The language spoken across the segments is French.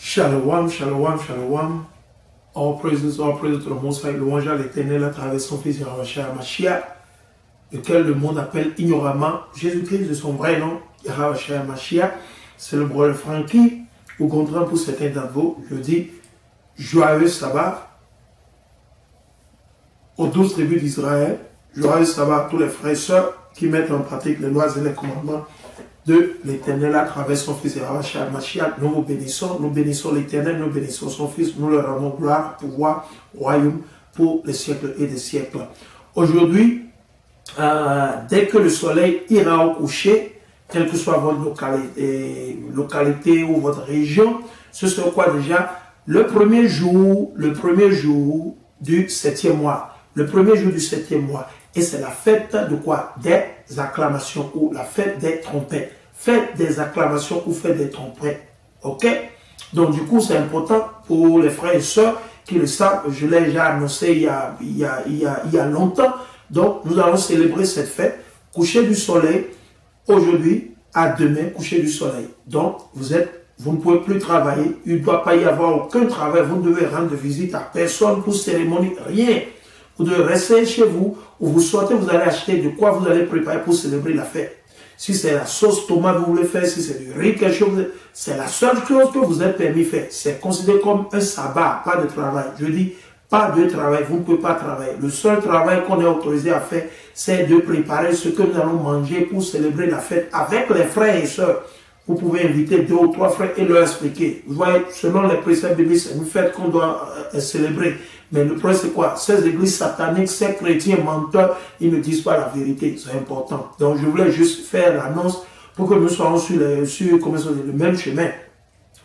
Shalom, shalom, shalom. All praises to the Most High, louange à l'Éternel à travers son Fils Yahweh Mashiach, lequel le monde appelle ignoramment Jésus-Christ de son vrai nom, Yahweh Mashiach. C'est le brother Frankie, au contraire pour certains d'entre vous, je dis joyeux sabbat aux 12 tribus d'Israël, joyeux sabbat à tous les frères et sœurs qui mettent en pratique les lois et les commandements de l'Éternel à travers son Fils Yahweh Mashiach. Nous bénissons l'Éternel, nous bénissons son Fils, nous leur rendons gloire, pouvoir, royaume pour les siècles et des siècles. Aujourd'hui, dès que le soleil ira au coucher, quelle que soit votre localité ou votre région, ce sera quoi déjà? Le premier jour du 7e mois. Le premier jour du 7e mois. Et c'est la fête de quoi? Des acclamations ou la fête des trompettes. Fête des acclamations ou fête des trompettes. Ok? Donc du coup, c'est important pour les frères et sœurs qui le savent. Je l'ai déjà annoncé il y a longtemps. Donc nous allons célébrer cette fête. Coucher du soleil. Aujourd'hui à demain, coucher du soleil. Donc vous ne pouvez plus travailler. Il ne doit pas y avoir aucun travail. Vous ne devez rendre visite à personne pour cérémonie. Rien. Vous devez rester chez vous, ou vous sortez, vous allez acheter de quoi vous allez préparer pour célébrer la fête. Si c'est la sauce tomate que vous voulez faire, si c'est du riz, quelque chose, c'est la seule chose que vous êtes permis de faire. C'est considéré comme un sabbat, pas de travail. Je dis, pas de travail, vous ne pouvez pas travailler. Le seul travail qu'on est autorisé à faire, c'est de préparer ce que nous allons manger pour célébrer la fête avec les frères et sœurs. Vous pouvez inviter 2 ou 3 frères et leur expliquer. Vous voyez, selon les préceptes bibliques, c'est une fête qu'on doit célébrer. Mais le problème, c'est quoi? Ces églises sataniques, ces chrétiens menteurs, ils ne disent pas la vérité. C'est important. Donc, je voulais juste faire l'annonce pour que nous soyons sur le même chemin.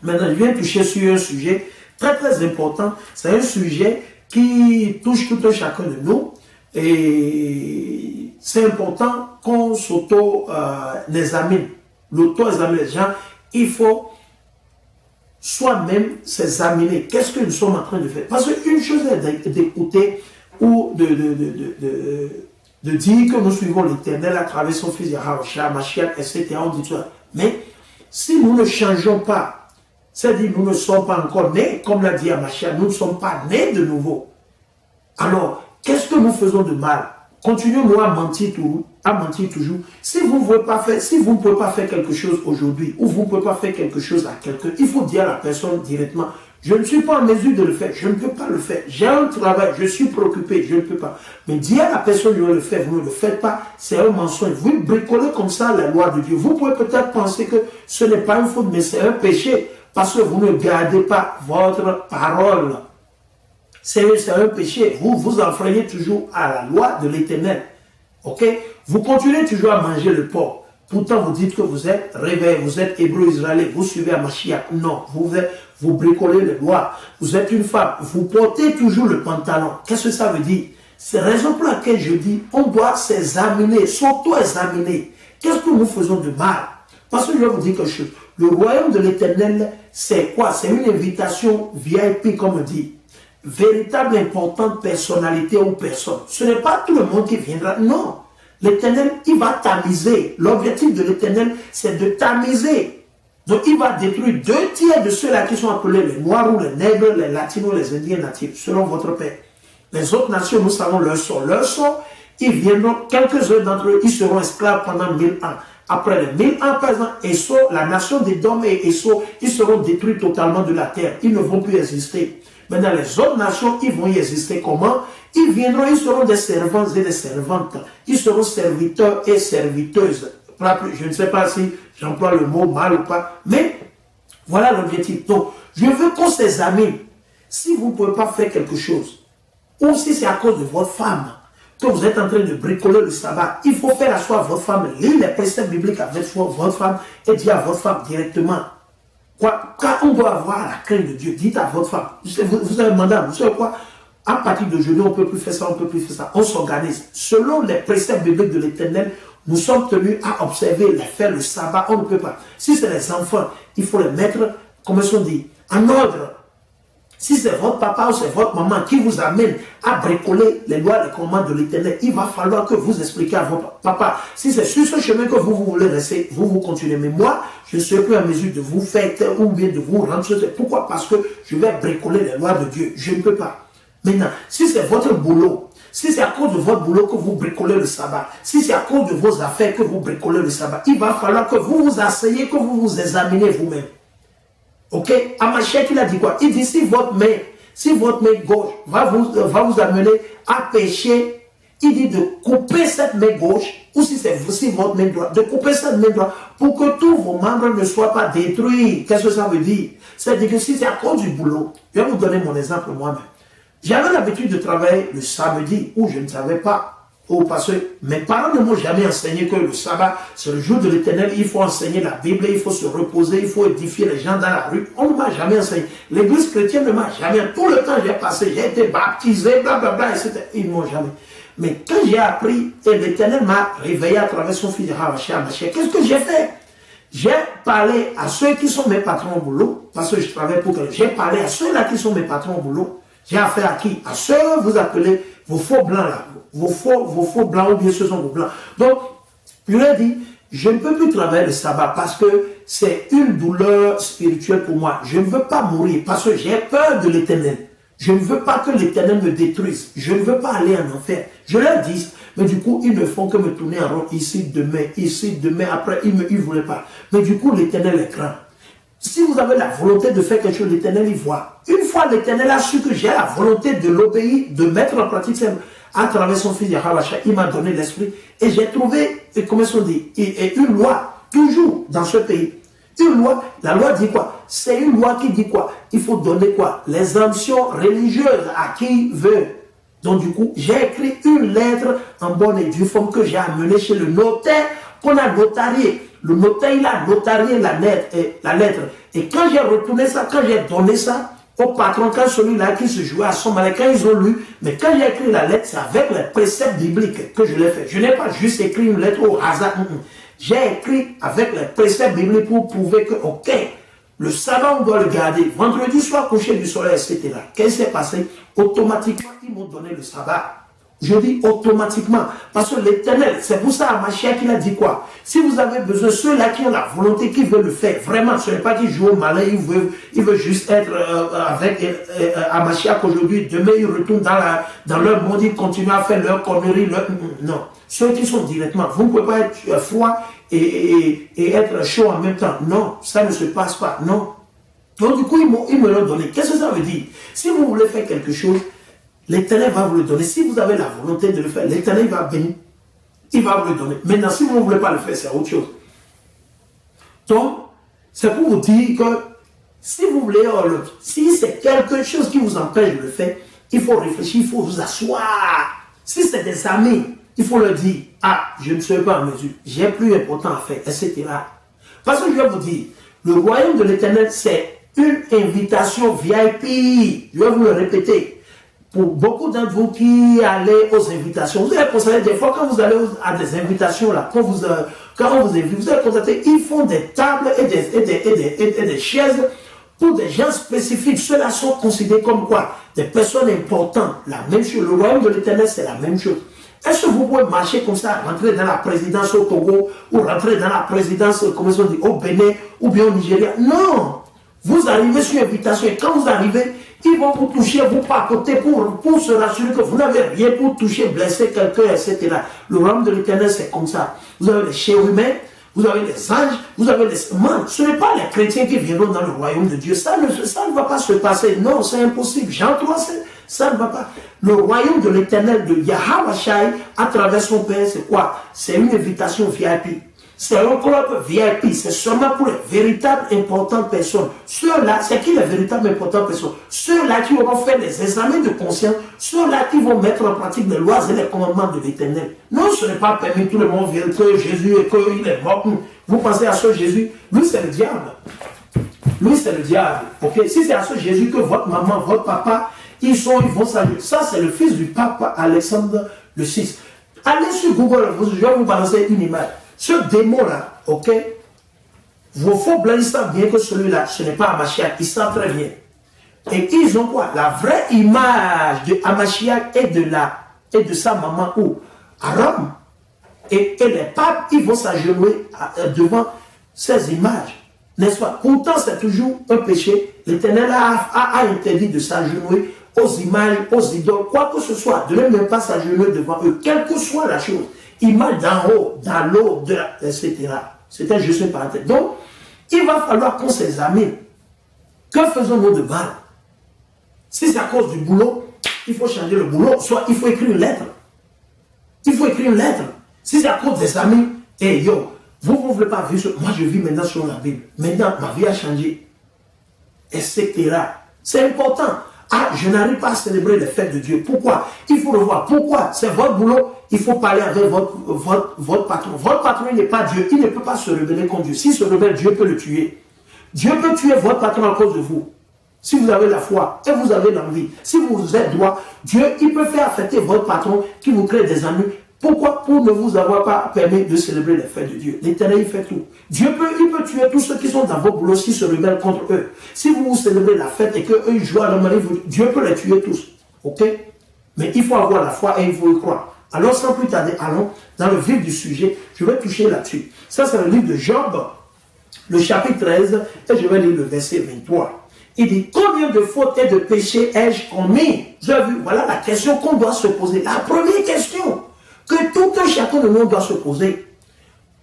Maintenant, je viens toucher sur un sujet très, très important. C'est un sujet qui touche tout un chacun de nous. Et c'est important qu'on s'auto-examine. L'auto-examine les gens, il faut soi-même s'examiner. Qu'est-ce que nous sommes en train de faire? Parce qu'une chose est d'écouter ou de dire que nous suivons l'Éternel à travers son Fils Yahweh Mashiach, etc. On dit ça. Mais si nous ne changeons pas, c'est-à-dire nous ne sommes pas encore nés, comme l'a dit Mashiach, nous ne sommes pas nés de nouveau. Alors, qu'est-ce que nous faisons de mal? Continuons-nous à mentir toujours. Si vous ne pouvez pas faire quelque chose aujourd'hui, ou vous ne pouvez pas faire quelque chose à quelqu'un, il faut dire à la personne directement, je ne suis pas en mesure de le faire, je ne peux pas le faire. J'ai un travail, je suis préoccupé, je ne peux pas. Mais dire à la personne, je vais le faire, vous ne le faites pas, c'est un mensonge. Vous bricolez comme ça la loi de Dieu. Vous pouvez peut-être penser que ce n'est pas une faute, mais c'est un péché, parce que vous ne gardez pas votre parole. C'est un péché. Vous enfreignez toujours à la loi de l'Éternel. Ok? Vous continuez toujours à manger le porc. Pourtant, vous dites que vous êtes réveillé, vous êtes hébreu israélien, vous suivez à Mashiach. Non, vous bricolez les lois. Vous êtes une femme, vous portez toujours le pantalon. Qu'est-ce que ça veut dire? C'est la raison pour laquelle je dis, on doit s'examiner, s'auto-examiner. Qu'est-ce que nous faisons de mal? Parce que je vais vous dire quelque chose. Le royaume de l'Éternel, c'est quoi? C'est une invitation VIP, comme on dit. Véritable importante personnalité ou personne. Ce n'est pas tout le monde qui viendra. Non. L'Éternel, il va tamiser. L'objectif de l'Éternel, c'est de tamiser. Donc, il va détruire 2 tiers de ceux-là qui sont appelés les Noirs ou les Nègres, les Latinos, les Indiens natifs, selon votre père. Les autres nations, nous savons leur sort. Leur sort, ils viendront, quelques-uns d'entre eux, ils seront esclaves pendant 1000 ans. Après les 1000 ans, par exemple, Esso, la nation d'Édom et Esso, ils seront détruits totalement de la terre. Ils ne vont plus exister. Maintenant, les autres nations, ils vont y exister comment? Ils viendront, ils seront des servants et des servantes. Ils seront serviteurs et serviteuses. Je ne sais pas si j'emploie le mot mal ou pas, mais voilà l'objectif. Donc, je veux qu'on s'examine. Si vous ne pouvez pas faire quelque chose, ou si c'est à cause de votre femme, que vous êtes en train de bricoler le sabbat, il faut faire asseoir votre femme, lire les préceptes bibliques avec votre femme et dire à votre femme directement. Quand on doit avoir la crainte de Dieu, dites à votre femme, vous avez madame, vous savez quoi? À partir d'aujourd'hui, on ne peut plus faire ça, on ne peut plus faire ça. On s'organise. Selon les préceptes bibliques de l'Éternel, nous sommes tenus à observer, faire le sabbat, on ne peut pas. Si c'est les enfants, il faut les mettre, comme on dit, en ordre. Si c'est votre papa ou c'est votre maman qui vous amène à bricoler les lois et les commandements de l'Éternel, il va falloir que vous expliquiez à votre papa. Si c'est sur ce chemin que vous voulez rester, vous continuez. Mais moi, je ne serai plus en mesure de vous faire taire ou bien de vous rendre sur terre. Pourquoi? Parce que je vais bricoler les lois de Dieu. Je ne peux pas. Maintenant, si c'est votre boulot, si c'est à cause de votre boulot que vous bricolez le sabbat, si c'est à cause de vos affaires que vous bricolez le sabbat, il va falloir que vous vous asseyez, que vous vous examinez vous-même. Ok? Amachiak, il a dit quoi? Il dit si votre main gauche va vous amener à pécher, il dit de couper cette main gauche, ou si c'est votre main droite, de couper cette main droite pour que tous vos membres ne soient pas détruits. Qu'est-ce que ça veut dire? C'est-à-dire que si c'est à cause du boulot, je vais vous donner mon exemple moi-même. J'avais l'habitude de travailler le samedi où je ne savais pas. Parce que mes parents ne m'ont jamais enseigné que le sabbat, c'est le jour de l'Éternel, il faut enseigner la Bible, il faut se reposer, il faut édifier les gens dans la rue. On ne m'a jamais enseigné. L'église chrétienne ne m'a jamais. Tout le temps j'ai passé, j'ai été baptisé, blablabla, etc. Ils ne m'ont jamais. Mais quand j'ai appris, et l'Éternel m'a réveillé à travers son fils Hawacha, qu'est-ce que j'ai fait? J'ai parlé à ceux qui sont mes patrons au boulot, parce que je travaille pour eux. J'ai parlé à ceux-là qui sont mes patrons au boulot. J'ai affaire à qui? À ceux que vous appelez vos faux blancs là. Vos faux blancs ou bien ce sont vos blancs. Donc, je lui ai dit, je ne peux plus travailler le sabbat parce que c'est une douleur spirituelle pour moi. Je ne veux pas mourir parce que j'ai peur de l'Éternel. Je ne veux pas que l'Éternel me détruise. Je ne veux pas aller en enfer. Je leur dis, mais du coup, ils ne font que me tourner en rond ici, demain, après, ils ne voulaient pas. Mais du coup, l'Éternel est grand. Si vous avez la volonté de faire quelque chose, l'Éternel y voit. Une fois l'Éternel a su que j'ai la volonté de l'obéir, de mettre en pratique à travers son fils Yahawacha, il m'a donné l'esprit. Et j'ai trouvé, comment on dit, une loi, toujours dans ce pays. Une loi, la loi dit quoi? C'est une loi qui dit quoi? Il faut donner quoi? Les ambitions religieuses à qui veut. Donc du coup, j'ai écrit une lettre en bonne et due forme que j'ai amenée chez le notaire qu'on a notarié. Le notaire, il a notarié la lettre. Et quand j'ai retourné ça, quand j'ai donné ça au patron, quand celui-là qui se jouait à son malin, quand ils ont lu, mais quand j'ai écrit la lettre, c'est avec les préceptes bibliques que je l'ai fait. Je n'ai pas juste écrit une lettre au hasard. J'ai écrit avec les préceptes bibliques pour prouver que, ok, le sabbat, on doit le garder. Vendredi soir, coucher du soleil, etc. Qu'est-ce qui s'est passé? Automatiquement, ils m'ont donné le sabbat. Je dis automatiquement, parce que l'Éternel, c'est pour ça à Machiac qu'il a dit quoi? Si vous avez besoin, ceux-là qui ont la volonté, qui veulent le faire, vraiment, ce n'est pas qu'ils jouent au malin, ils veulent juste être avec Machiac aujourd'hui, demain ils retournent dans leur monde, ils continuent à faire leur connerie, non. Ceux qui sont directement, vous ne pouvez pas être froid et être chaud en même temps. Non, ça ne se passe pas, non. Donc du coup, ils me l'ont donné. Qu'est-ce que ça veut dire? Si vous voulez faire quelque chose, l'Éternel va vous le donner. Si vous avez la volonté de le faire, l'Éternel va bénir. Il va vous le donner. Maintenant, si vous ne voulez pas le faire, c'est autre chose. Donc, c'est pour vous dire que si vous voulez, si c'est quelque chose qui vous empêche de le faire, il faut réfléchir, il faut vous asseoir. Si c'est des amis, il faut leur dire, ah, je ne serai pas en mesure, j'ai plus important à faire, etc. Parce que je vais vous dire, le royaume de l'Éternel, c'est une invitation VIP. Je vais vous le répéter. Pour beaucoup d'entre vous qui allez aux invitations, vous allez constater des fois quand vous allez à des invitations là, quand on vous invite, vous allez constater ils font des tables et des chaises pour des gens spécifiques. Ceux-là sont considérés comme quoi? Des personnes importantes. La même chose. Le royaume de l'Éternel, c'est la même chose. Est-ce que vous pouvez marcher comme ça, rentrer dans la présidence au Togo ou rentrer dans la présidence, comment on dit, au Bénin ou bien au Nigeria? Non. Vous arrivez sur invitation et quand vous arrivez, ils vont vous toucher, vous papoter pour se rassurer que vous n'avez rien pour toucher, blesser quelqu'un, etc. Le royaume de l'Éternel, c'est comme ça. Vous avez les chérubins, vous avez les anges, vous avez les... Ce n'est pas les chrétiens qui viendront dans le royaume de Dieu. Ça ne va pas se passer. Non, c'est impossible. Jean 3, ça ne va pas. Le royaume de l'Éternel, de Yahawashi, à travers son Père, c'est quoi? C'est une invitation VIP. C'est un club VIP, c'est seulement pour les véritables importantes personnes. Ceux-là, c'est qui les véritables importantes personnes? Ceux-là qui auront fait des examens de conscience, ceux-là qui vont mettre en pratique les lois et les commandements de l'Éternel. Non, ce n'est pas permis, tout le monde vient que Jésus et qu'il est mort. Vous pensez à ce Jésus? Lui, c'est le diable. Lui, c'est le diable. Ok? Si c'est à ce Jésus que votre maman, votre papa, ils vont saluer. Ça, c'est le fils du pape Alexandre VI. Allez sur Google, je vais vous balancer une image. Ce démon-là, ok, vos faux blancs, ils savent bien que celui-là, ce n'est pas Amachiak, ils savent très bien. Et ils ont quoi? La vraie image de Hamashiach et de sa maman où? À Rome. Et les papes, ils vont s'agenouiller devant ces images. N'est-ce pas? Pourtant, c'est toujours un péché. L'Éternel a interdit de s'agenouiller aux images, aux idoles, quoi que ce soit. De ne même pas s'agenouiller devant eux, quelle que soit la chose. Image d'en haut, dans l'eau, etc. C'était juste une parenthèse. Donc, il va falloir qu'on s'examine. Que faisons-nous de mal? Si c'est à cause du boulot, il faut changer le boulot. Soit il faut écrire une lettre. Il faut écrire une lettre. Si c'est à cause des amis, hey yo, vous ne voulez pas vivre sur... Moi, je vis maintenant sur la Bible. Maintenant, ma vie a changé. Etc. C'est important. Ah, je n'arrive pas à célébrer les fêtes de Dieu. Pourquoi? Il faut le voir. Pourquoi? C'est votre boulot. Il faut parler avec votre patron. Votre patron n'est pas Dieu. Il ne peut pas se rebeller contre Dieu. S'il se rebelle, Dieu peut le tuer. Dieu peut tuer votre patron à cause de vous. Si vous avez la foi et vous avez l'envie, si vous êtes droit, Dieu, il peut faire affecter votre patron qui vous crée des ennuis. Pourquoi? Pour ne vous avoir pas permis de célébrer les fêtes de Dieu. L'Éternel, il fait tout. Il peut tuer tous ceux qui sont dans vos boulots s'ils se rebellent contre eux. Si vous célébrez la fête et qu'eux jouent à la Dieu peut les tuer tous. Ok? Mais il faut avoir la foi et il faut y croire. Alors, sans plus tarder, allons dans le vif du sujet. Je vais toucher là-dessus. Ça, c'est le livre de Job, le chapitre 13, et je vais lire le verset 23. Il dit, combien de fautes et de péchés ai-je commis? Vous avez vu, voilà la question qu'on doit se poser. La première question que tout un chacun de nous doit se poser.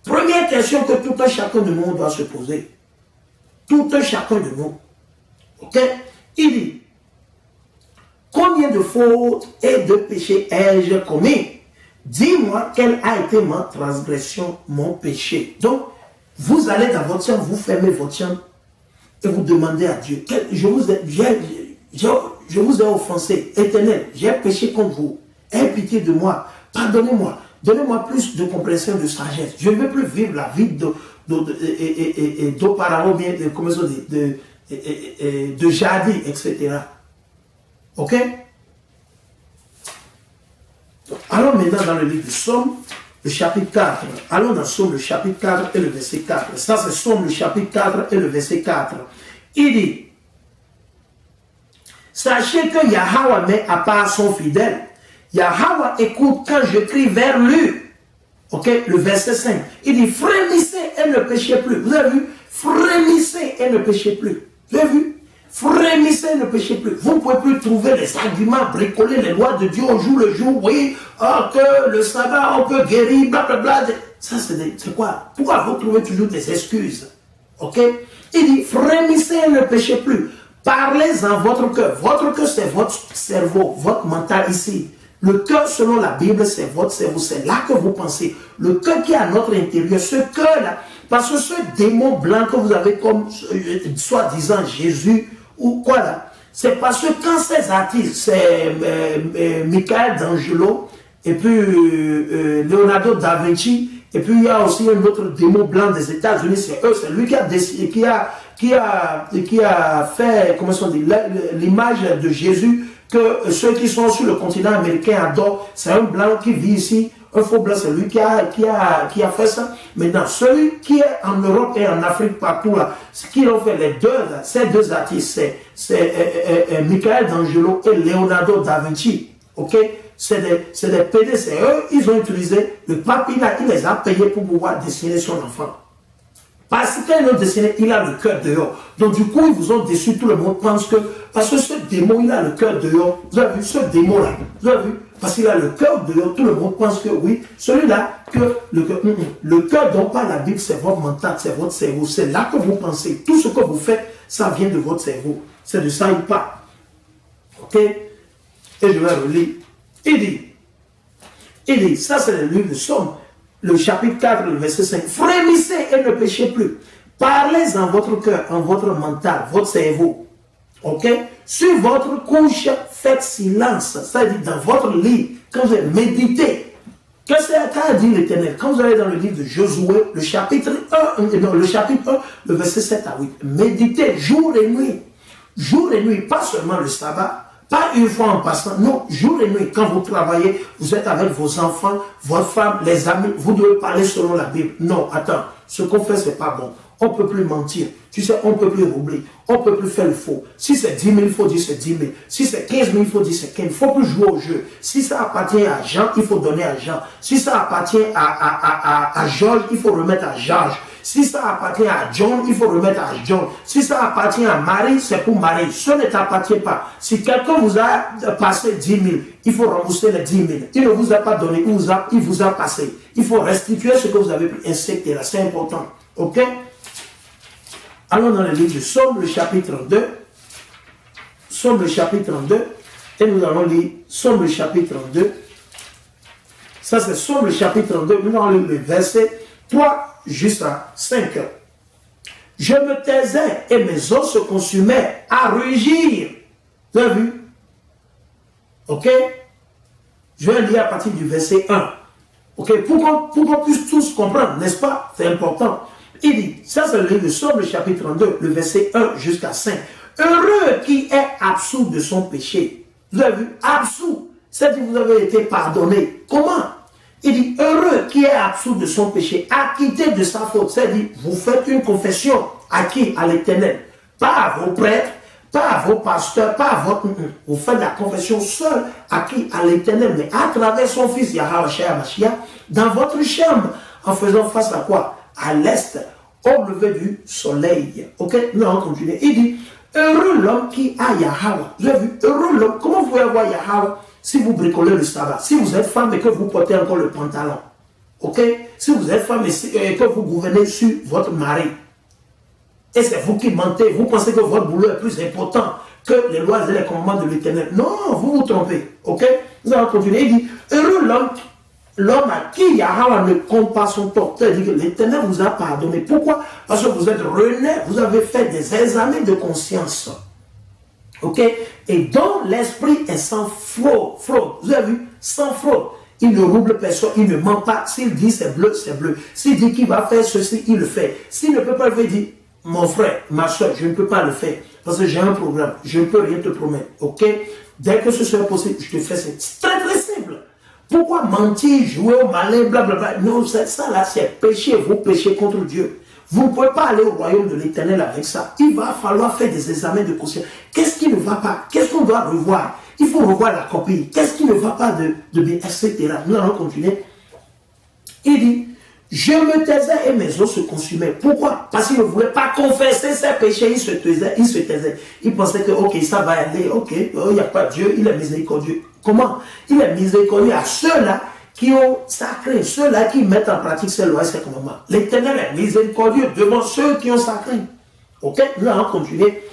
Première question que tout un chacun de nous doit se poser. Tout un chacun de nous. Ok? Il dit, combien de fautes et de péchés ai-je commis? Dis-moi quelle a été ma transgression, mon péché. Donc, vous allez dans votre chambre, vous fermez votre chambre et vous demandez à Dieu, je vous ai offensé, Éternel, j'ai péché contre vous, aie pitié de moi, pardonnez-moi, donnez-moi plus de compréhension, de sagesse. Je ne veux plus vivre la vie d'auparavant, bien, de jadis, etc. Ok? Allons maintenant dans le livre de Somme, le chapitre 4. Allons dans Somme, le chapitre 4 et le verset 4. Ça, c'est Somme, le chapitre 4 et le verset 4. Il dit, sachez que Yahweh met à part son fidèle. Yahweh écoute quand je crie vers lui. Ok, le verset 5. Il dit, frémissez et ne péchez plus. Vous avez vu? Frémissez et ne péchez plus. Vous avez vu? Frémissez et ne péchez plus. Vous ne pouvez plus trouver les arguments, bricoler les lois de Dieu au jour le jour. Oui, que le sabbat, on peut guérir, blablabla. Ça, c'est quoi? Pourquoi vous trouvez toujours des excuses? Ok? Il dit, frémissez et ne péchez plus. Parlez en votre cœur. Votre cœur, c'est votre cerveau, votre mental ici. Le cœur, selon la Bible, c'est votre cerveau. C'est là que vous pensez. Le cœur qui est à notre intérieur, ce cœur-là, parce que ce démon blanc que vous avez comme, soi-disant, Jésus, ou quoi là, c'est parce que quand ces artistes, c'est Michael D'Angelo, et puis Leonardo da Vinci, et puis il y a aussi un autre démon blanc des États-Unis, c'est eux, c'est lui qui a décidé, qui a fait, comment on dit, l'image de Jésus que ceux qui sont sur le continent américain adorent. C'est un blanc qui vit ici, un faux blanc, c'est lui qui a fait ça. Maintenant, celui qui est en Europe et en Afrique partout là, ce qu'ils ont fait, ces deux artistes, c'est Michael D'Angelo et Leonardo da Vinci. Ok? C'est des PD, c'est eux, ils ont utilisé, le pape, il les a payés pour pouvoir dessiner son enfant. Parce qu'ils l'ont dessiné, il a le cœur dehors. Donc du coup, ils vous ont déçu, tout le monde pense que, parce que ce démon, il a le cœur dehors. Vous avez vu ce démon-là? Vous avez vu? Parce qu'il a le cœur dehors, tout le monde pense que oui, celui-là, que le cœur dont parle la Bible, c'est votre mental, c'est votre cerveau. C'est là que vous pensez. Tout ce que vous faites, ça vient de votre cerveau. C'est de ça il parle. Ok? Et je vais relire. Il dit, ça c'est le livre de Somme, le chapitre 4, le verset 5. Frémissez et ne péchez plus. Parlez en votre cœur, en votre mental, votre cerveau. Ok? Sur votre couche, faites silence. C'est-à-dire dans votre lit, quand vous méditez. Qu'est-ce qu'a dit l'Éternel? Quand vous allez dans le livre de Josué, le chapitre 1, le verset 7 à 8. Méditez jour et nuit. Jour et nuit, pas seulement le sabbat. Pas une fois en passant, non, jour et nuit, quand vous travaillez, vous êtes avec vos enfants, votre femme, les amis, vous devez parler selon la Bible. Non, attends, ce qu'on fait, c'est pas bon. on ne peut plus mentir. Tu sais, on ne peut plus roubler. On ne peut plus faire le faux. Si c'est 10 000, il faut dire c'est 10 000. Si c'est 15 000, il faut dire c'est 15 000. Il ne faut plus jouer au jeu. Si ça appartient à Jean, il faut donner à Jean. Si ça appartient à Georges, il faut remettre à Georges. Si ça appartient à John, il faut remettre à John. Si ça appartient à Marie, c'est pour Marie. Ce ne t'appartient pas. Si quelqu'un vous a passé 10 000, il faut rembourser les 10 000. Il ne vous a pas donné, il vous a passé. Il faut restituer ce que vous avez pris, etc. C'est important. Ok? Allons dans le livre de Somme, le chapitre 2. Somme, le chapitre 2. Et nous allons lire Somme, le chapitre 2. Ça, c'est Somme, le chapitre 2. Nous allons lire le verset 3 jusqu'à 5. Je me taisais et mes os se consumaient à rugir. Vous avez vu? Ok? Je vais lire à partir du verset 1. Ok? Pour qu'on puisse tous comprendre, n'est-ce pas? C'est important. Il dit, ça c'est le livre de Somme, le chapitre 2, le verset 1 jusqu'à 5. Heureux qui est absous de son péché. Vous avez vu? Absous. C'est-à-dire que vous avez été pardonné. Comment? Il dit, heureux qui est absous de son péché, acquitté de sa faute. C'est-à-dire, vous faites une confession à qui? À l'Éternel. Pas à vos prêtres, pas à vos pasteurs, pas à votre... Vous faites la confession seule à qui? À l'Éternel, mais à travers son fils Yahweh Mashiach, dans votre chambre, en faisant face à quoi? À l'est, au lever du soleil. Ok? Nous allons continuer. Il dit, heureux l'homme qui a Yahweh. Vous avez vu? Heureux l'homme. Comment vous pouvez avoir Yahweh si vous bricolez le sabbat? Si vous êtes femme et que vous portez encore le pantalon. Ok? Si vous êtes femme et que vous gouvernez sur votre mari. Et c'est vous qui mentez. Vous pensez que votre boulot est plus important que les lois et les commandements de l'Éternel. Non, vous vous trompez. Ok? Nous allons continuer. Il dit, heureux l'homme à qui Yahweh ne compte pas son tort. C'est-à-dire que l'Éternel vous a pardonné. Pourquoi? Parce que vous êtes rené, vous avez fait des examens de conscience. Ok? Et dont l'esprit est sans fraude. Vous avez vu? Sans fraude. Il ne rouble personne, il ne ment pas. S'il dit c'est bleu, c'est bleu. S'il dit qu'il va faire ceci, il le fait. S'il ne peut pas le faire, il dit, mon frère, ma soeur, je ne peux pas le faire. Parce que j'ai un programme. Je ne peux rien te promettre. Ok? Dès que ce sera possible, je te fais ça. C'est très très simple. Pourquoi mentir, jouer au malin, blablabla? Non, ça là, c'est péché. Vous péchez contre Dieu. Vous ne pouvez pas aller au royaume de l'Éternel avec ça. Il va falloir faire des examens de conscience. Qu'est-ce qui ne va pas? Qu'est-ce qu'on doit revoir? Il faut revoir la copie. Qu'est-ce qui ne va pas de bien, etc. Nous allons continuer. Il dit, je me taisais et mes os se consumaient. Pourquoi? Parce qu'il ne voulait pas confesser ses péchés. Il se taisait. Il pensait que, ok, ça va aller. Ok, il n'y a pas Dieu. Il est miséricordieux. Comment? Il est miséricordieux à ceux-là qui ont sacré, ceux-là qui mettent en pratique ces lois et ces commandements. L'Éternel est miséricordieux devant ceux qui ont sacré. Ok? Nous allons continuer.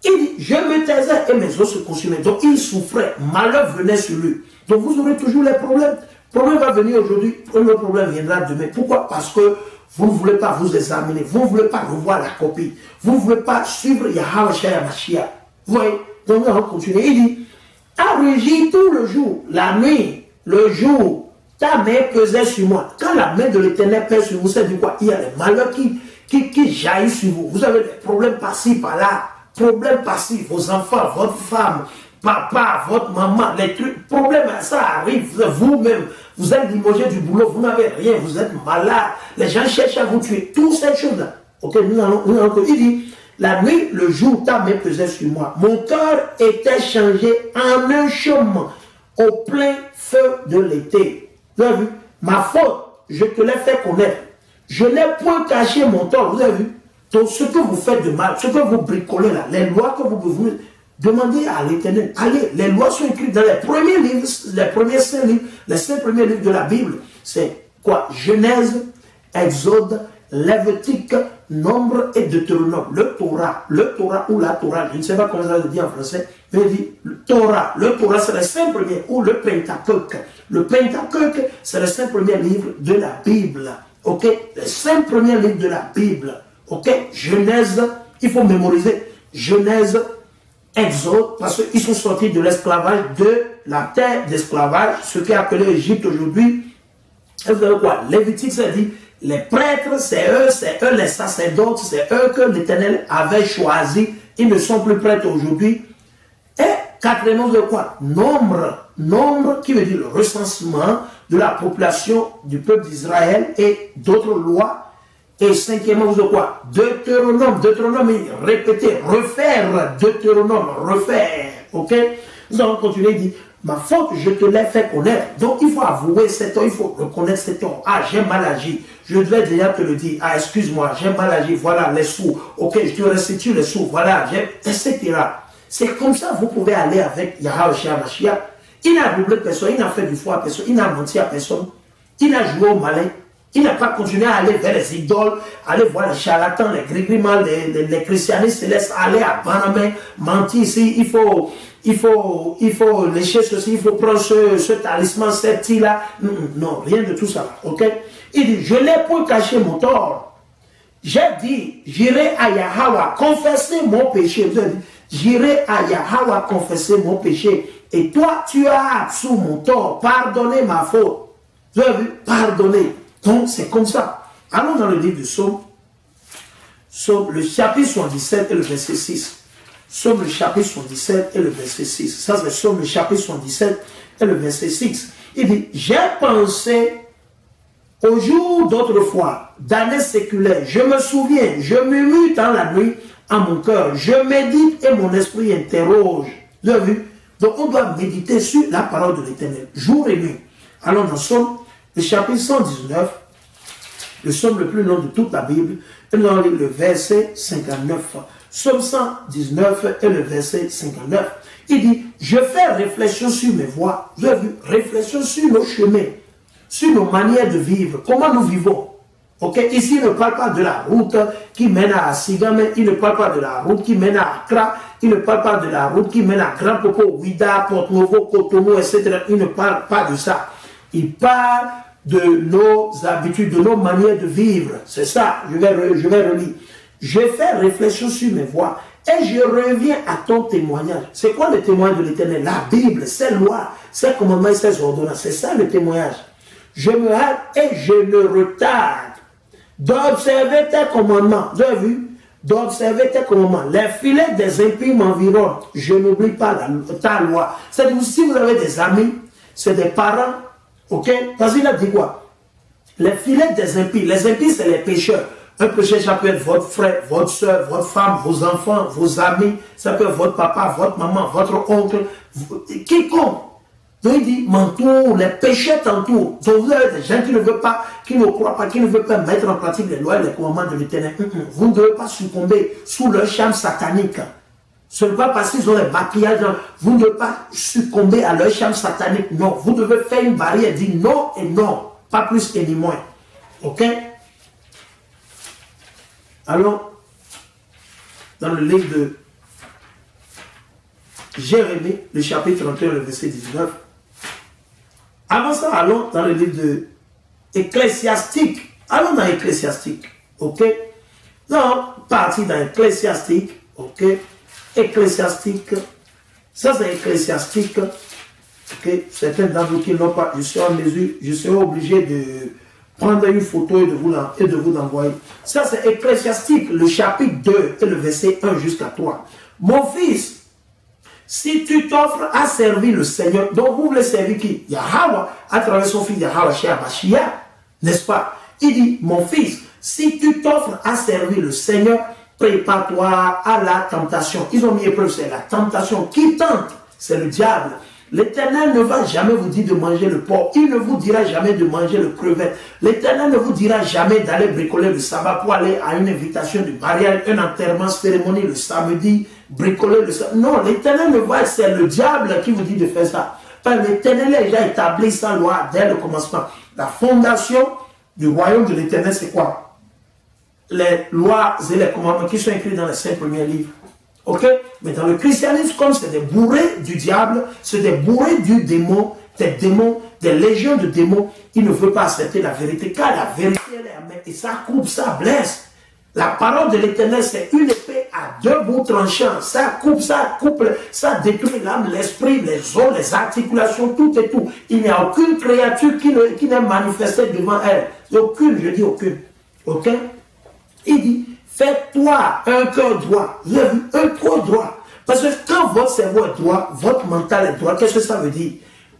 Il dit, je me taisais et mes os se consumaient. Donc il souffrait, malheur venait sur lui. Donc vous aurez toujours les problèmes. Le problème va venir aujourd'hui, le problème viendra demain. Pourquoi? Parce que vous ne voulez pas vous examiner, vous ne voulez pas revoir la copie, vous ne voulez pas suivre Yahweh Mashiach. Vous voyez? Donc nous allons continuer. Il dit, à rugir tout le jour, la nuit, le jour, ta main pesait sur moi. Quand la main de l'Éternel pèse sur vous, c'est du quoi? Il y a des malheurs qui jaillissent sur vous. Vous avez des problèmes par-ci, par-là. Problèmes passifs, vos enfants, votre femme, papa, votre maman, les trucs, problèmes, ça arrive, vous-même, vous êtes limogé du boulot, vous n'avez rien, vous êtes malade, les gens cherchent à vous tuer, toutes ces choses-là. Ok, nous allons, il dit, la nuit, le jour, ta main pesait sur moi. Mon cœur était changé en un chaume au plein feu de l'été. Vous avez vu, ma faute, je te l'ai fait connaître. Je n'ai point caché mon tort, vous avez vu. Donc, ce que vous faites de mal, ce que vous bricolez là, les lois que vous demandez à l'Éternel. Allez, les lois sont écrites dans les premiers livres, les premiers 5 livres, les 5 premiers livres de la Bible. C'est quoi? Genèse, Exode, Lévitique, Nombre et Deutéronome. Le Torah ou la Torah, je ne sais pas comment ça se dit en français, mais il dit le Torah c'est les 5 premiers, ou le Pentateuque. Le Pentateuque, c'est les 5 premiers livres de la Bible. Ok? Les 5 premiers livres de la Bible. Ok, Genèse, il faut mémoriser. Genèse, Exode, parce qu'ils sont sortis de l'esclavage, de la terre d'esclavage, ce qui est appelé l'Égypte aujourd'hui. Et vous savez quoi? Lévitique, ça dit, les prêtres, c'est eux les sacerdotes, c'est eux que l'Éternel avait choisi. Ils ne sont plus prêtres aujourd'hui. Et quatrièmement, de quoi? Nombre qui veut dire le recensement de la population du peuple d'Israël et d'autres lois Et cinquièmement, vous de quoi? Deutéronome, Deutéronome, répéter, refaire, Deutéronome, refaire. Ok? Nous allons continuer, il dit, ma faute, je te l'ai fait connaître. Donc, il faut avouer cette tort, il faut reconnaître cette tort. Ah, j'ai mal agi. Je devais déjà te le dire. Ah, excuse-moi, j'ai mal agi. Voilà, les sous. Ok, je te restitue les sous. Voilà, etc. C'est comme ça que vous pouvez aller avec Yahweh Mashiach. Il n'a doublé personne, il n'a fait du faux à personne, il n'a menti à personne. Il n'a joué au malin. Il n'a pas continué à aller vers les idoles, aller voir les charlatans, les grigrimans, les christianistes célestes, aller à Banamé, mentir ici, il faut lécher ceci, il faut prendre ce talisman, cette île-là. Non, rien de tout ça. Ok? Il dit, je l'ai pour cacher mon tort. J'ai dit, j'irai à Yahweh confesser mon péché. J'irai à Yahweh confesser mon péché. Et toi, tu as absous mon tort, pardonner ma faute. Vous avez vu? Pardonner. Donc, c'est comme ça. Allons dans le livre de Psaume, le chapitre 77 et le verset 6. Psaume le chapitre 77 et le verset 6. Ça, c'est Psaume le chapitre 77 et le verset 6. Il dit, j'ai pensé au jour d'autrefois, d'années séculaires, je me souviens, je murmure dans la nuit en mon cœur, je médite et mon esprit interroge. Vous avez vu? Donc, on doit méditer sur la parole de l'Éternel, jour et nuit. Allons dans Psaume, le chapitre 119, le psaume le plus long de toute la Bible, et nous allons lire le verset 59. Psaume 119 et le verset 59. Il dit, je fais réflexion sur mes voies. Vous avez vu, réflexion sur nos chemins, sur nos manières de vivre, comment nous vivons. Ok, ici, il ne parle pas de la route qui mène à Sigame, il ne parle pas de la route qui mène à Accra, il ne parle pas de la route qui mène à Grand Popo, Ouida, Porto-Novo, Cotonou, etc. Il ne parle pas de ça. Il parle de nos habitudes, de nos manières de vivre. C'est ça, je vais relire. Je fais réflexion sur mes voies et je reviens à ton témoignage. C'est quoi le témoignage de l'Éternel? La Bible, ses lois, ses commandements et ses ordonnances. C'est ça le témoignage. Je me hâte et je ne retarde d'observer tes commandements. Vous avez vu? D'observer tes commandements. Les filets des impies m'environnent. Je n'oublie pas ta loi. C'est-à-dire, si vous avez des amis, c'est des parents, ok? Parce qu'il a dit quoi? Les filets des impies. Les impies, c'est les pécheurs. Un pécheur, ça peut être votre frère, votre soeur, votre femme, vos enfants, vos amis. Ça peut être votre papa, votre maman, votre oncle. Quiconque. Donc il dit, m'entoure, les pécheurs t'entourent. Donc vous avez des gens qui ne veulent pas, qui ne croient pas, qui ne veulent pas mettre en pratique les lois et les commandements de l'Éternel. Vous ne devez pas succomber sous leur charme satanique. Ce n'est pas parce qu'ils ont les maquillages. Vous ne devez pas succomber à leur charme satanique. Non, vous devez faire une barrière, dire non et non. Pas plus et ni moins. Ok? Allons dans le livre de Jérémie, le chapitre 31, le verset 19. Avant ça, allons dans le livre de Ecclésiastique. Allons dans Ecclésiastique. Ok? Non, partie dans Ecclésiastique. Ok? Ecclésiastique. Ça, c'est Ecclésiastique. Ok? Certains d'entre vous qui n'ont pas, je serai en mesure, je serai obligé de prendre une photo et de vous l'envoyer. Ça, c'est Ecclésiastique, le chapitre 2 et le verset 1 jusqu'à 3. Mon fils, si tu t'offres à servir le Seigneur, donc vous voulez servir qui? Yahweh, à travers son fils Yahweh, Shea Mashiach, n'est-ce pas? Il dit, mon fils, si tu t'offres à servir le Seigneur, prépare-toi à la tentation. Ils ont mis épreuve, c'est la tentation. Qui tente? C'est le diable. L'Éternel ne va jamais vous dire de manger le porc. Il ne vous dira jamais de manger le crevette. L'Éternel ne vous dira jamais d'aller bricoler le sabbat pour aller à une invitation de mariage, un enterrement, cérémonie le samedi, bricoler le sabbat. Non, l'Éternel ne va, c'est le diable qui vous dit de faire ça. Parce que l'Éternel a déjà établi sa loi dès le commencement. La fondation du royaume de l'Éternel, c'est quoi? Les lois et les commandements qui sont écrits dans les 5 premiers livres. Ok? Mais dans le christianisme, comme c'est des bourrés du diable, c'est des bourrés du démon, des légions de démons, il ne veut pas accepter la vérité, car la vérité, elle est amère, et ça coupe, ça blesse. La parole de l'Éternel, c'est une épée à deux bouts tranchants. Ça coupe, ça détruit l'âme, l'esprit, les os, les articulations, tout et tout. Il n'y a aucune créature qui n'est manifestée devant elle. Aucune, je dis aucune. Ok? Il dit, faites-toi un cœur droit. Vous avez vu, un cœur droit. Parce que quand votre cerveau est droit, votre mental est droit, qu'est-ce que ça veut dire?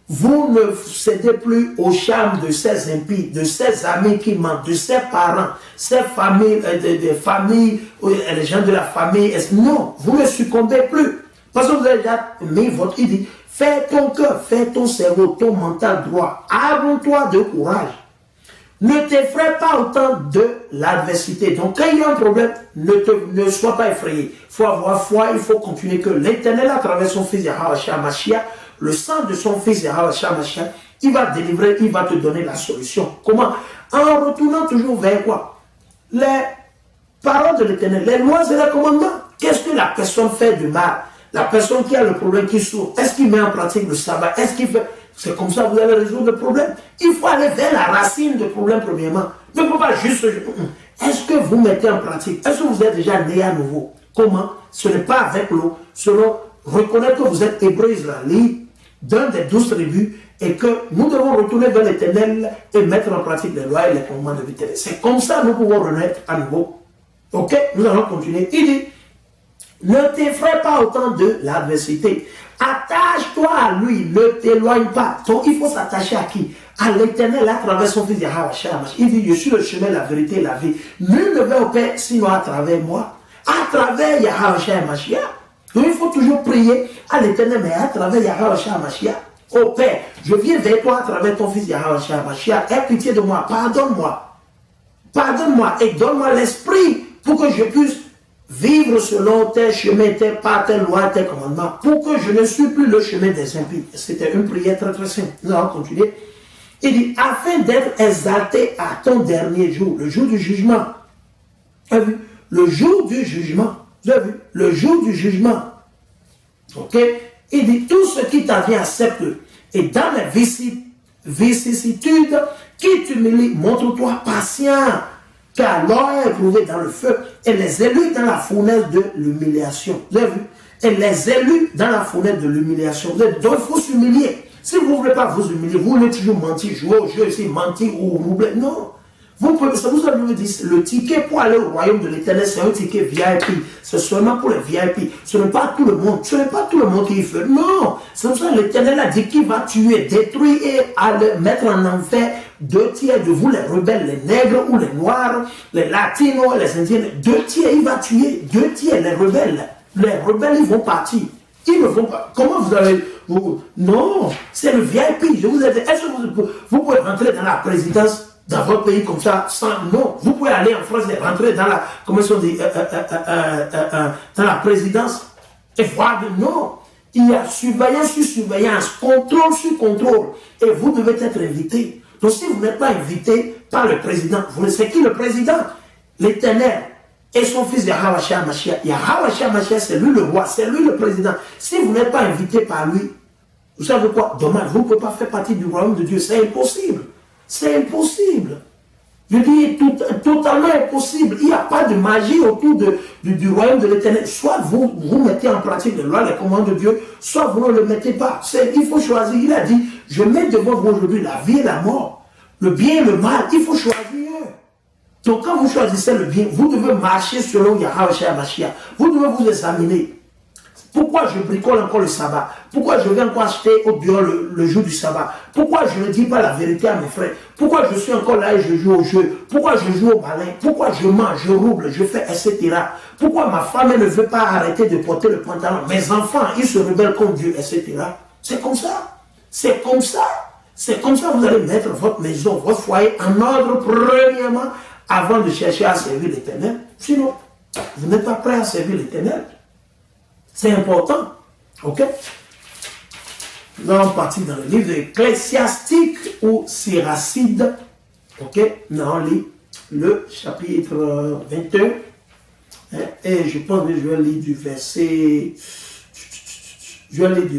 Vous ne cédez plus au charme de ces impies, de ces amis qui mentent, de ces parents, ces familles, des familles, les gens de la famille. Non, vous ne succombez plus. Parce que vous avez déjà mis votre... Il dit, fais ton cœur, fais ton cerveau, ton mental droit. Arme-toi de courage. Ne t'effraie pas autant de l'adversité. Donc, quand il y a un problème, ne sois pas effrayé. Il faut avoir foi, il faut continuer que l'Éternel, à travers son fils Yahweh Mashiach, le sang de son fils Yahweh Mashiach, il va délivrer, il va te donner la solution. Comment? En retournant toujours vers quoi? Les paroles de l'Éternel, les lois et les commandements. Qu'est-ce que la personne fait de mal? La personne qui a le problème, qui souffre, est-ce qu'il met en pratique le sabbat? Est-ce qu'il fait... C'est comme ça que vous allez résoudre le problème. Il faut aller vers la racine du problème premièrement. Ne faut pas juste... Est-ce que vous mettez en pratique? Est-ce que vous êtes déjà né à nouveau? Comment? Ce n'est pas avec l'eau. Selon reconnaître que vous êtes hébreu israélite, d'un des 12 tribus, et que nous devons retourner vers l'Éternel et mettre en pratique les lois et les commandements de l'Éternel. C'est comme ça que nous pouvons renaître à nouveau. Ok? Nous allons continuer. Il dit, ne t'effraie pas autant de l'adversité. Attache-toi à lui, ne t'éloigne pas. Donc il faut s'attacher à qui? À l'Éternel à travers son fils Yahweh. Il dit, je suis le chemin, la vérité et la vie. Nul ne va au Père sinon à travers moi. À travers Yahweh Mashiach. Donc il faut toujours prier à l'Éternel, mais à travers Yahweh Mashiach. Ô Père, je viens vers toi à travers ton fils Yahweh Mashiach. Aie pitié de moi, pardonne-moi. Pardonne-moi et donne-moi l'esprit pour que je puisse vivre selon tes chemins, tes pas, tes lois, tes commandements, pour que je ne suis plus le chemin des impies. C'était une prière très très simple. Nous allons continuer. Il dit, afin d'être exalté à ton dernier jour, le jour du jugement. Vous avez vu? Le jour du jugement. Vous avez vu? Le jour du jugement. Ok? Il dit, tout ce qui t'avient accepte. Et dans les vicissitudes qui t'humilient, montre-toi patient. Car l'or est éprouvé dans le feu, et les élus dans la fournaise de l'humiliation. Vous avez vu? Et les élus dans la fournaise de l'humiliation. Donc il faut s'humilier. Si vous ne voulez pas vous humilier, vous voulez toujours mentir, jouer au jeu ici, mentir ou roubler. Non. Vous pouvez, ça vous avez dit, le ticket pour aller au royaume de l'Éternel, c'est un ticket VIP. C'est seulement pour les VIP. Ce n'est pas tout le monde. Ce n'est pas tout le monde qui y fait. Non. C'est pour ça que l'Éternel a dit qu'il va tuer, détruire et aller mettre en enfer 2 tiers de vous, les rebelles, les nègres ou les noirs, les latinos, les indiens. 2 tiers, il va tuer 2 tiers, les rebelles. Les rebelles, ils vont partir. Ils ne vont pas. Comment vous allez... Non, c'est le VIP. Je vous ai dit, est-ce que vous pouvez rentrer dans la présidence dans votre pays comme ça, sans... Non, vous pouvez aller en France et rentrer dans la... Comment on dit dans la présidence et voir que non. Il y a surveillance sur surveillance, contrôle sur contrôle. Et vous devez être invité. Donc si vous n'êtes pas invité par le président, vous savez qui le président? L'Éternel et son fils Yahweh Mashiach. Yahweh Mashiach, c'est lui le roi, c'est lui le président. Si vous n'êtes pas invité par lui, vous savez quoi? Dommage, vous ne pouvez pas faire partie du royaume de Dieu. C'est impossible. C'est impossible. Je dis totalement impossible. Il n'y a pas de magie autour du royaume de l'Éternel. Soit vous mettez en pratique les lois, les commandements de Dieu, soit vous ne le mettez pas. Il faut choisir. Il a dit, je mets devant vous aujourd'hui la vie et la mort, le bien et le mal. Il faut choisir. Donc quand vous choisissez le bien, vous devez marcher selon Yahweh Mashiach. Vous devez vous examiner. Pourquoi je bricole encore le sabbat? Pourquoi je vais encore acheter au bureau le jour du sabbat? Pourquoi je ne dis pas la vérité à mes frères? Pourquoi je suis encore là et je joue au jeu? Pourquoi je joue au malin? Pourquoi je mange, je rouble, je fais, etc. Pourquoi ma femme ne veut pas arrêter de porter le pantalon? Mes enfants, ils se rebellent contre Dieu, etc. C'est comme ça. C'est comme ça. C'est comme ça que vous allez mettre votre maison, votre foyer en ordre premièrement avant de chercher à servir l'Éternel. Sinon, vous n'êtes pas prêt à servir l'Éternel. C'est important. Ok? Nous allons partir dans le livre d'Ecclésiastique ou Siracide. Ok? Nous allons lire le chapitre 21. Et je pense que je vais lire du verset... Je vais lire du